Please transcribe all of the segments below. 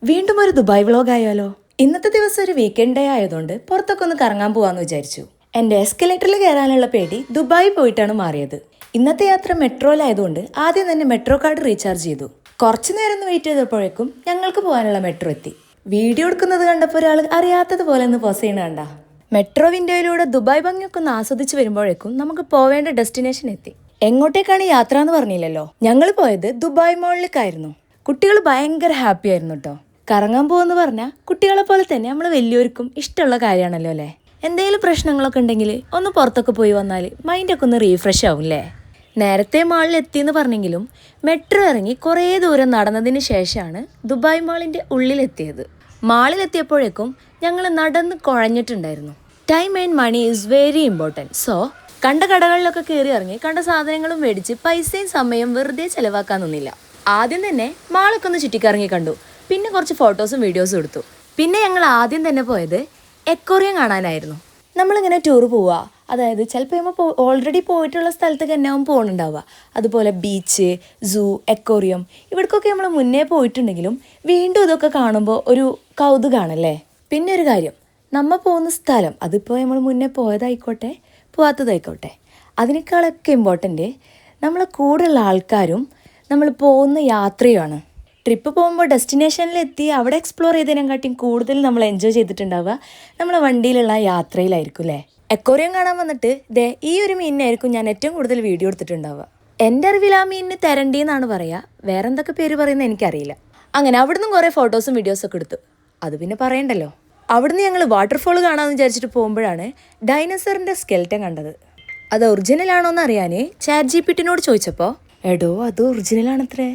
വീണ്ടും ഒരു Dubai vlog ആയാലോ? ഇന്നത്തെ ദിവസം ഒരു വീക്കെൻഡ് ഡേ ആയതുകൊണ്ട് പുറത്തൊക്കെ ഒന്ന് കറങ്ങാൻ പോവാന്ന് വിചാരിച്ചു. എൻ്റെ എസ്കലേറ്ററിൽ കയറാനുള്ള പേടി ദുബായ് പോയിട്ടാണ് മാറിയത്. ഇന്നത്തെ യാത്ര മെട്രോയിലായതുകൊണ്ട് ആദ്യം തന്നെ മെട്രോ കാർഡ് റീചാർജ് ചെയ്തു. കുറച്ചു നേരം ഒന്ന് വെയിറ്റ് ചെയ്തപ്പോഴേക്കും ഞങ്ങൾക്ക് പോകാനുള്ള മെട്രോ എത്തി. വീഡിയോ എടുക്കുന്നത് കണ്ടപ്പോൾ ഒരാൾ അറിയാത്തതുപോലെ ഒന്ന് പോസ് ചെയ്യണ കണ്ട. മെട്രോ വിൻഡോയിലൂടെ ദുബായ് ഭംഗിയൊക്കെ ഒന്ന് ആസ്വദിച്ച് വരുമ്പോഴേക്കും നമുക്ക് പോവേണ്ട ഡെസ്റ്റിനേഷൻ എത്തി. എങ്ങോട്ടേക്കാണ് യാത്ര എന്ന് പറഞ്ഞില്ലല്ലോ. ഞങ്ങൾ പോയത് ദുബായ് മോളിലേക്കായിരുന്നു. കുട്ടികൾ ഭയങ്കര ഹാപ്പി ആയിരുന്നു കേട്ടോ. കറങ്ങാൻ പോകുമെന്ന് പറഞ്ഞാൽ കുട്ടികളെ പോലെ തന്നെ നമ്മൾ വലിയവർക്കും ഇഷ്ടമുള്ള കാര്യമാണല്ലോ അല്ലേ. എന്തെങ്കിലും പ്രശ്നങ്ങളൊക്കെ ഉണ്ടെങ്കിൽ ഒന്ന് പുറത്തൊക്കെ പോയി വന്നാൽ മൈൻഡൊക്കെ ഒന്ന് റീഫ്രഷ് ആവും അല്ലേ. നേരത്തെ മാളിൽ എത്തിയെന്ന് പറഞ്ഞെങ്കിലും മെട്രോ ഇറങ്ങി കുറേ ദൂരം നടന്നതിന് ശേഷമാണ് ദുബായ് മാളിൻ്റെ ഉള്ളിലെത്തിയത്. മാളിലെത്തിയപ്പോഴേക്കും ഞങ്ങൾ നടന്ന് കുഴഞ്ഞിട്ടുണ്ടായിരുന്നു. Time and money is very important. So കണ്ട കടകളിലൊക്കെ കയറി ഇറങ്ങി കണ്ട സാധനങ്ങളും മേടിച്ച് പൈസയും സമയം വെറുതെ ചിലവാക്കാൻ നിന്നില്ല. ആദ്യം തന്നെ മാളൊക്കെ ഒന്ന് ചുറ്റിക്കറങ്ങി കണ്ടു. പിന്നെ കുറച്ച് ഫോട്ടോസും വീഡിയോസും എടുത്തു. പിന്നെ ഞങ്ങൾ ആദ്യം തന്നെ പോയത് എക്കോറിയം കാണാനായിരുന്നു. നമ്മളിങ്ങനെ ടൂർ പോവുക, അതായത് ചിലപ്പോൾ നമ്മൾ ഓൾറെഡി പോയിട്ടുള്ള സ്ഥലത്തേക്ക് തന്നെ ആവും പോകുന്നുണ്ടാവുക. അതുപോലെ ബീച്ച്, സൂ, എക്കോറിയം ഇവിടേക്കൊക്കെ നമ്മൾ മുന്നേ പോയിട്ടുണ്ടെങ്കിലും വീണ്ടും ഇതൊക്കെ കാണുമ്പോൾ ഒരു കൗതുകമാണല്ലേ. പിന്നെ ഒരു കാര്യം, നമ്മൾ പോകുന്ന സ്ഥലം അതിപ്പോൾ നമ്മൾ മുന്നേ പോയതായിക്കോട്ടെ പോകാത്തതായിക്കോട്ടെ, അതിനേക്കാളൊക്കെ ഇമ്പോർട്ടൻ്റ് നമ്മളെ കൂടെയുള്ള ആൾക്കാരും നമ്മൾ പോകുന്ന യാത്രയുമാണ്. ട്രിപ്പ് പോകുമ്പോൾ ഡെസ്റ്റിനേഷനിലെത്തി അവിടെ എക്സ്പ്ലോർ ചെയ്തതിനെക്കാട്ടിയും കൂടുതൽ നമ്മൾ എൻജോയ് ചെയ്തിട്ടുണ്ടാവുക നമ്മളെ വണ്ടിയിലുള്ള യാത്രയിലായിരിക്കും അല്ലേ. എക്കോറിയം കാണാൻ വന്നിട്ട് ഈ ഒരു മീനിനായിരിക്കും ഞാൻ ഏറ്റവും കൂടുതൽ വീഡിയോ എടുത്തിട്ടുണ്ടാവുക. എൻ്റെ അറിവിൽ ആ മീനിന് തെരണ്ടി എന്നാണ് പറയുക, വേറെ എന്തൊക്കെ പേര് പറയുന്നത് എനിക്കറിയില്ല. അങ്ങനെ അവിടുന്ന് കുറേ ഫോട്ടോസും വീഡിയോസൊക്കെ എടുത്തു. അത് പിന്നെ പറയണ്ടല്ലോ. അവിടുന്ന് ഞങ്ങൾ വാട്ടർഫോൾ കാണാമെന്ന് വിചാരിച്ചിട്ട് പോകുമ്പോഴാണ് ഡൈനോസറിൻ്റെ സ്കെൽറ്റൻ കണ്ടത്. അത് ഒറിജിനൽ ആണോ എന്ന് അറിയാൻ ChatGPT ചോദിച്ചപ്പോൾ എടോ അത് ഒറിജിനലാണത്രേ.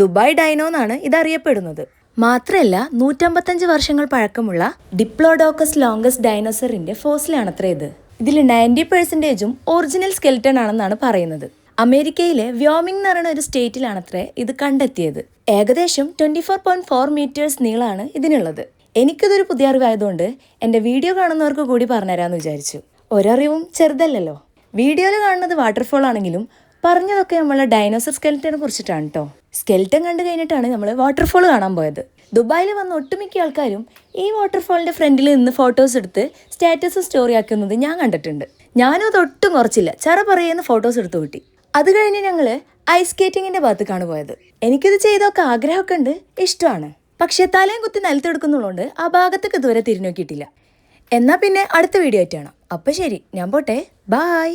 ദുബായ് ഡൈനോ എന്നാണ് ഇതറിയപ്പെടുന്നത്. മാത്രമല്ല 155 വർഷങ്ങൾ പഴക്കമുള്ള ഡിപ്ലോഡോക്കസ് ലോങ്കസ് ഡൈനോസറിന്റെ ഫോസിലാണത്രേ ഇത്. ഇതിൽ 90% ഒറിജിനൽ സ്കെൽറ്റൺ ആണെന്നാണ് പറയുന്നത്. അമേരിക്കയിലെ വ്യോമിംഗ് എന്ന് പറയുന്ന ഒരു സ്റ്റേറ്റിലാണത്രേ ഇത് കണ്ടെത്തിയത്. ഏകദേശം 24.4 മീറ്റേഴ്സ് നീളമാണ് ഇതിനുള്ളത്. എനിക്കിതൊരു പുതിയ അറിവായതുകൊണ്ട് എൻ്റെ വീഡിയോ കാണുന്നവർക്ക് കൂടി പറഞ്ഞുതരാമെന്ന് വിചാരിച്ചു. ഒരറിവും ചെറുതല്ലല്ലോ. വീഡിയോയിൽ കാണുന്നത് വാട്ടർഫോൾ ആണെങ്കിലും പറഞ്ഞതൊക്കെ നമ്മളെ ഡൈനോസർ സ്കെൽറ്റനെ കുറിച്ചിട്ടാണ് കേട്ടോ. സ്കെൽറ്റൻ കണ്ടു കഴിഞ്ഞിട്ടാണ് നമ്മൾ വാട്ടർഫോൾ കാണാൻ പോയത്. ദുബായിൽ വന്ന ഒട്ടുമിക്ക ആൾക്കാരും ഈ വാട്ടർഫോളിൻ്റെ ഫ്രണ്ടിൽ നിന്ന് ഫോട്ടോസ് എടുത്ത് സ്റ്റാറ്റസ് സ്റ്റോറി ആക്കുന്നത് ഞാൻ കണ്ടിട്ടുണ്ട്. ഞാനും അതൊട്ടും കുറച്ചില്ല, ചറ പറയുന്ന ഫോട്ടോസ് എടുത്ത് കൂട്ടി. അത് കഴിഞ്ഞ് ഞങ്ങൾ ഐസ് സ്കേറ്റിങ്ങിൻ്റെ ഭാഗത്തേക്കാണ് പോയത്. എനിക്കിത് ചെയ്തൊക്കെ ആഗ്രഹമൊക്കെ ഉണ്ട്, ഇഷ്ടമാണ്. പക്ഷേ തലയും കുത്തി നിലത്തെടുക്കുന്നുള്ളതുകൊണ്ട് ആ ഭാഗത്തേക്ക് ഇതുവരെ തിരിഞ്ഞു നോക്കിയിട്ടില്ല. എന്നാൽ പിന്നെ അടുത്ത വീഡിയോ ആയിട്ട് കാണാം. അപ്പോൾ ശരി, ഞാൻ പോട്ടെ, ബായ്.